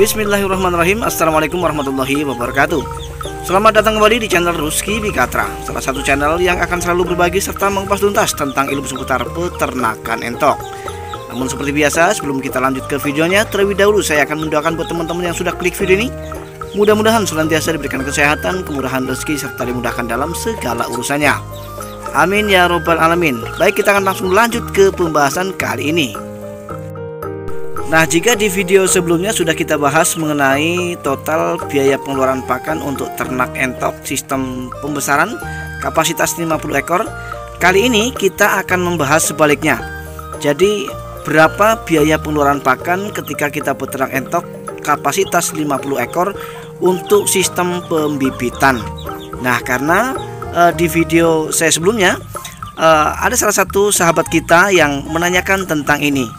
Bismillahirrahmanirrahim. Assalamualaikum warahmatullahi wabarakatuh. Selamat datang kembali di channel Rusky Bikatra, salah satu channel yang akan selalu berbagi serta mengupas tuntas tentang ilmu seputar peternakan entok. Namun seperti biasa, sebelum kita lanjut ke videonya, terlebih dahulu saya akan mendoakan buat teman-teman yang sudah klik video ini, mudah-mudahan senantiasa diberikan kesehatan, kemurahan rezeki, serta dimudahkan dalam segala urusannya. Amin ya robbal alamin. Baik, kita akan langsung lanjut ke pembahasan kali ini. Nah, jika di video sebelumnya sudah kita bahas mengenai total biaya pengeluaran pakan untuk ternak entok sistem pembesaran kapasitas 50 ekor, kali ini kita akan membahas sebaliknya. Jadi, berapa biaya pengeluaran pakan ketika kita beternak entok kapasitas 50 ekor untuk sistem pembibitan. Nah, karena di video saya sebelumnya ada salah satu sahabat kita yang menanyakan tentang ini.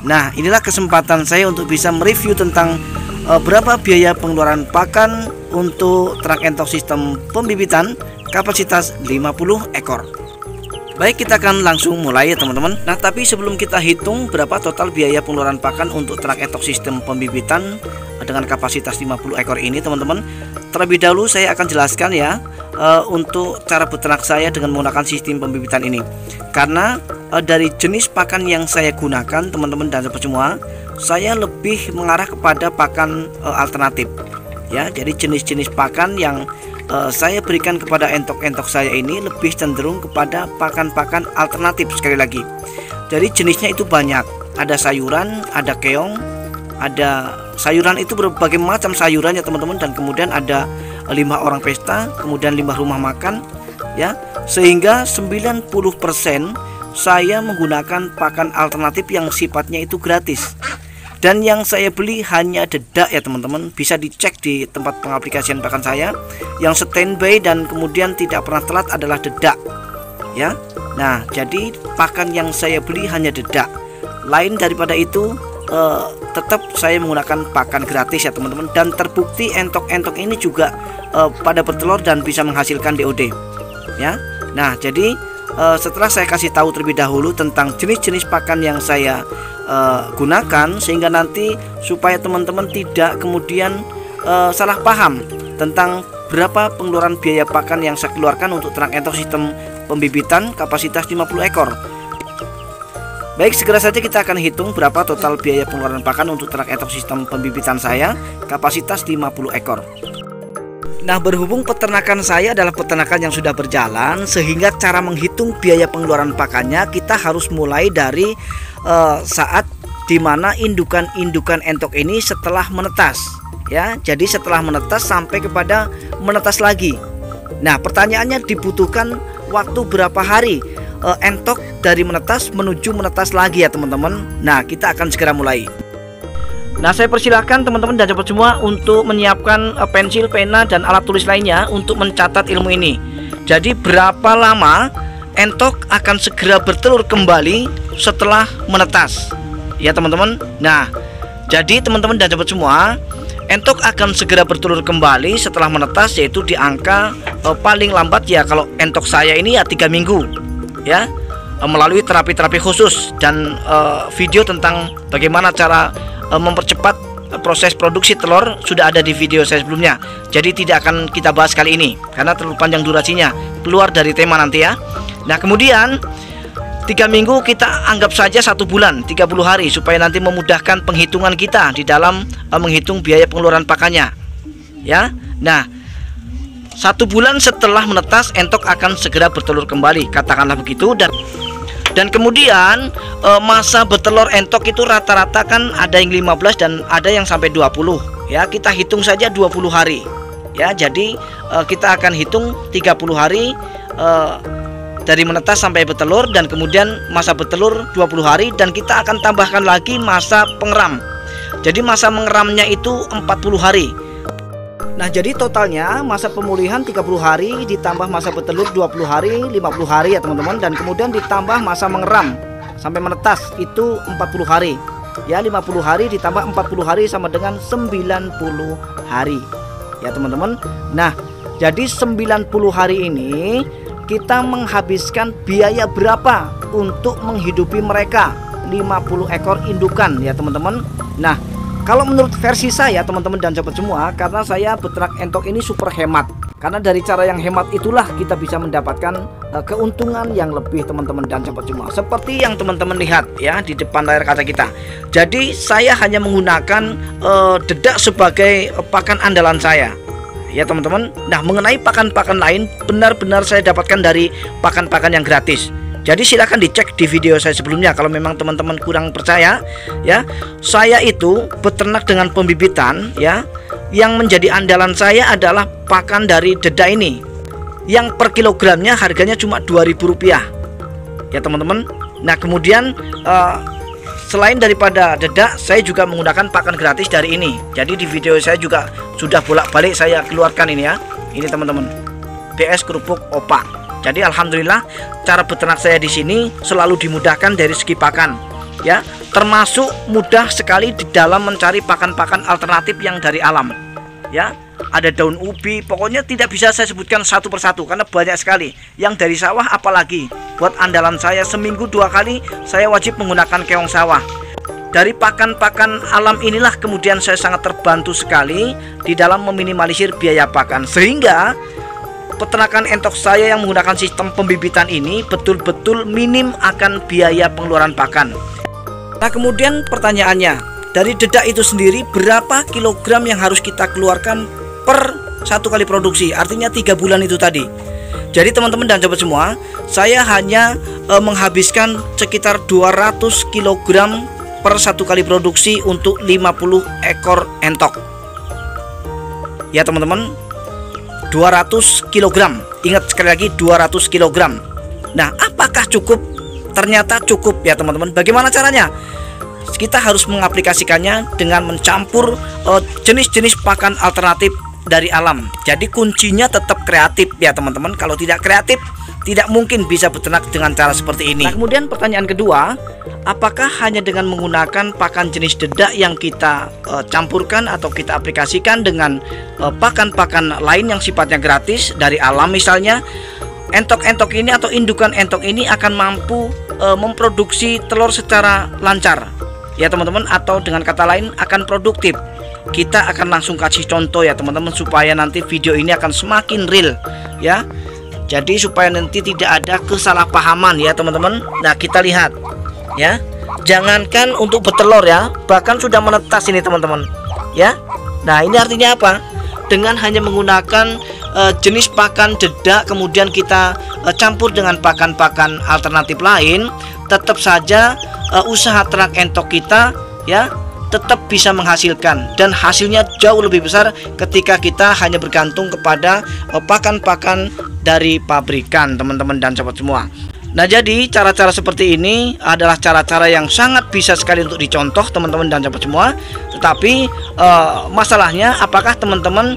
Nah, inilah kesempatan saya untuk bisa mereview tentang berapa biaya pengeluaran pakan untuk ternak entok sistem pembibitan kapasitas 50 ekor. Baik, kita akan langsung mulai ya teman-teman. Nah, tapi sebelum kita hitung berapa total biaya pengeluaran pakan untuk ternak entok sistem pembibitan dengan kapasitas 50 ekor ini teman-teman, terlebih dahulu saya akan jelaskan ya untuk cara beternak saya dengan menggunakan sistem pembibitan ini. Karena dari jenis pakan yang saya gunakan teman-teman dan sobat semua, saya lebih mengarah kepada pakan alternatif ya. Jadi jenis-jenis pakan yang saya berikan kepada entok-entok saya ini lebih cenderung kepada pakan-pakan alternatif. Sekali lagi, jadi jenisnya itu banyak. Ada sayuran, ada keong, ada sayuran itu berbagai macam sayuran ya teman-teman, dan kemudian ada limbah orang pesta, kemudian limbah rumah makan ya, sehingga 90% saya menggunakan pakan alternatif yang sifatnya itu gratis. Dan yang saya beli hanya dedak ya teman-teman. Bisa dicek di tempat pengaplikasian pakan saya. Yang standby dan kemudian tidak pernah telat adalah dedak ya. Nah, jadi pakan yang saya beli hanya dedak. Lain daripada itu tetap saya menggunakan pakan gratis ya teman-teman. Dan terbukti entok-entok ini juga pada bertelur dan bisa menghasilkan DOD ya. Nah, jadi setelah saya kasih tahu terlebih dahulu tentang jenis-jenis pakan yang saya gunakan, sehingga nanti supaya teman-teman tidak kemudian salah paham tentang berapa pengeluaran biaya pakan yang saya keluarkan untuk ternak entok sistem pembibitan kapasitas 50 ekor. Baik, segera saja kita akan hitung berapa total biaya pengeluaran pakan untuk ternak entok sistem pembibitan saya kapasitas 50 ekor. Nah, berhubung peternakan saya adalah peternakan yang sudah berjalan, sehingga cara menghitung biaya pengeluaran pakannya kita harus mulai dari saat dimana indukan-indukan entok ini setelah menetas ya. Jadi setelah menetas sampai kepada menetas lagi. Nah, pertanyaannya dibutuhkan waktu berapa hari entok dari menetas menuju menetas lagi ya teman-teman. Nah, kita akan segera mulai. Nah, saya persilahkan teman-teman dan sobat semua untuk menyiapkan pensil, pena, dan alat tulis lainnya untuk mencatat ilmu ini. Jadi berapa lama entok akan segera bertelur kembali setelah menetas ya teman-teman. Nah, jadi teman-teman dan sobat semua, entok akan segera bertelur kembali setelah menetas, yaitu di angka paling lambat ya, kalau entok saya ini ya 3 minggu ya, melalui terapi-terapi khusus dan video tentang bagaimana cara mempercepat proses produksi telur sudah ada di video saya sebelumnya. Jadi tidak akan kita bahas kali ini karena terlalu panjang durasinya, keluar dari tema nanti ya. Nah, kemudian 3 minggu kita anggap saja 1 bulan 30 hari supaya nanti memudahkan penghitungan kita di dalam menghitung biaya pengeluaran pakannya ya. Nah, 1 bulan setelah menetas entok akan segera bertelur kembali, katakanlah begitu. Dan kemudian masa bertelur entok itu rata-rata kan ada yang 15 dan ada yang sampai 20 ya. Kita hitung saja 20 hari ya. Jadi kita akan hitung 30 hari dari menetas sampai bertelur, dan kemudian masa bertelur 20 hari, dan kita akan tambahkan lagi masa pengeram. Jadi masa mengeramnya itu 40 hari. Nah, jadi totalnya masa pemulihan 30 hari ditambah masa bertelur 20 hari, 50 hari ya teman-teman, dan kemudian ditambah masa mengeram sampai menetas itu 40 hari. Ya, 50 hari ditambah 40 hari sama dengan 90 hari. Ya, teman-teman. Nah, jadi 90 hari ini kita menghabiskan biaya berapa untuk menghidupi mereka 50 ekor indukan ya teman-teman. Nah, Kalau menurut versi saya teman-teman dan sahabat semua, karena saya beternak entok ini super hemat. Karena dari cara yang hemat itulah kita bisa mendapatkan keuntungan yang lebih teman-teman dan sahabat semua. Seperti yang teman-teman lihat ya di depan layar kaca kita. Jadi saya hanya menggunakan dedak sebagai pakan andalan saya. Ya teman-teman. Nah, mengenai pakan-pakan lain benar-benar saya dapatkan dari pakan-pakan yang gratis. Jadi silahkan dicek di video saya sebelumnya kalau memang teman-teman kurang percaya ya. Saya itu beternak dengan pembibitan ya. Yang menjadi andalan saya adalah pakan dari dedak ini. Yang per kilogramnya harganya cuma Rp2.000 ya teman-teman. Nah, kemudian selain daripada dedak, saya juga menggunakan pakan gratis dari ini. Jadi di video saya juga sudah bolak-balik saya keluarkan ini ya. Ini teman-teman. BS kerupuk opak. Jadi alhamdulillah cara beternak saya di sini selalu dimudahkan dari segi pakan ya, termasuk mudah sekali di dalam mencari pakan-pakan alternatif yang dari alam ya. Ada daun ubi, pokoknya tidak bisa saya sebutkan satu persatu karena banyak sekali. Yang dari sawah apalagi buat andalan saya, seminggu 2 kali saya wajib menggunakan keong sawah. Dari pakan-pakan alam inilah kemudian saya sangat terbantu sekali di dalam meminimalisir biaya pakan, sehingga peternakan entok saya yang menggunakan sistem pembibitan ini betul-betul minim akan biaya pengeluaran pakan. Nah, kemudian pertanyaannya, dari dedak itu sendiri berapa kilogram yang harus kita keluarkan per 1 kali produksi? Artinya 3 bulan itu tadi. Jadi teman-teman dan sahabat semua, saya hanya menghabiskan sekitar 200 kilogram per 1 kali produksi untuk 50 ekor entok. Ya teman-teman, 200 kg. Ingat sekali lagi 200 kg. Nah, apakah cukup? Ternyata cukup ya teman-teman. Bagaimana caranya? Kita harus mengaplikasikannya dengan mencampur jenis-jenis pakan alternatif dari alam. Jadi kuncinya tetap kreatif ya teman-teman. Kalau tidak kreatif, tidak mungkin bisa beternak dengan cara seperti ini. Nah, kemudian pertanyaan kedua, apakah hanya dengan menggunakan pakan jenis dedak yang kita campurkan atau kita aplikasikan dengan pakan-pakan lain yang sifatnya gratis dari alam, misalnya entok-entok ini atau indukan entok ini akan mampu memproduksi telur secara lancar ya teman-teman, atau dengan kata lain akan produktif? Kita akan langsung kasih contoh ya teman-teman, supaya nanti video ini akan semakin real ya. Jadi supaya nanti tidak ada kesalahpahaman ya teman-teman. Nah, kita lihat ya, jangankan untuk bertelur ya, bahkan sudah menetas ini teman-teman ya. Nah, ini artinya apa? Dengan hanya menggunakan jenis pakan dedak, kemudian kita campur dengan pakan-pakan alternatif lain, tetap saja usaha ternak entok kita ya tetap bisa menghasilkan, dan hasilnya jauh lebih besar ketika kita hanya bergantung kepada pakan-pakan dari pabrikan teman-teman dan sahabat semua. Nah, jadi cara-cara seperti ini adalah cara-cara yang sangat bisa sekali untuk dicontoh teman-teman dan sahabat semua. Tetapi masalahnya apakah teman-teman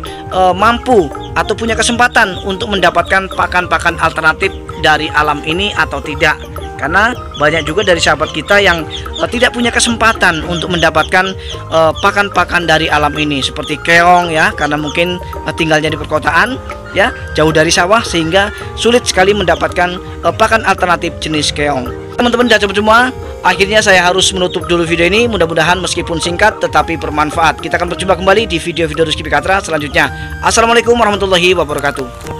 mampu atau punya kesempatan untuk mendapatkan pakan-pakan alternatif dari alam ini atau tidak? Karena banyak juga dari sahabat kita yang tidak punya kesempatan untuk mendapatkan pakan-pakan dari alam ini, seperti keong ya, karena mungkin tinggalnya di perkotaan ya, jauh dari sawah, sehingga sulit sekali mendapatkan pakan alternatif jenis keong. Teman-teman dan sahabat semua, akhirnya saya harus menutup dulu video ini. Mudah-mudahan meskipun singkat tetapi bermanfaat. Kita akan berjumpa kembali di video-video Rizky Pikatra selanjutnya. Assalamualaikum warahmatullahi wabarakatuh.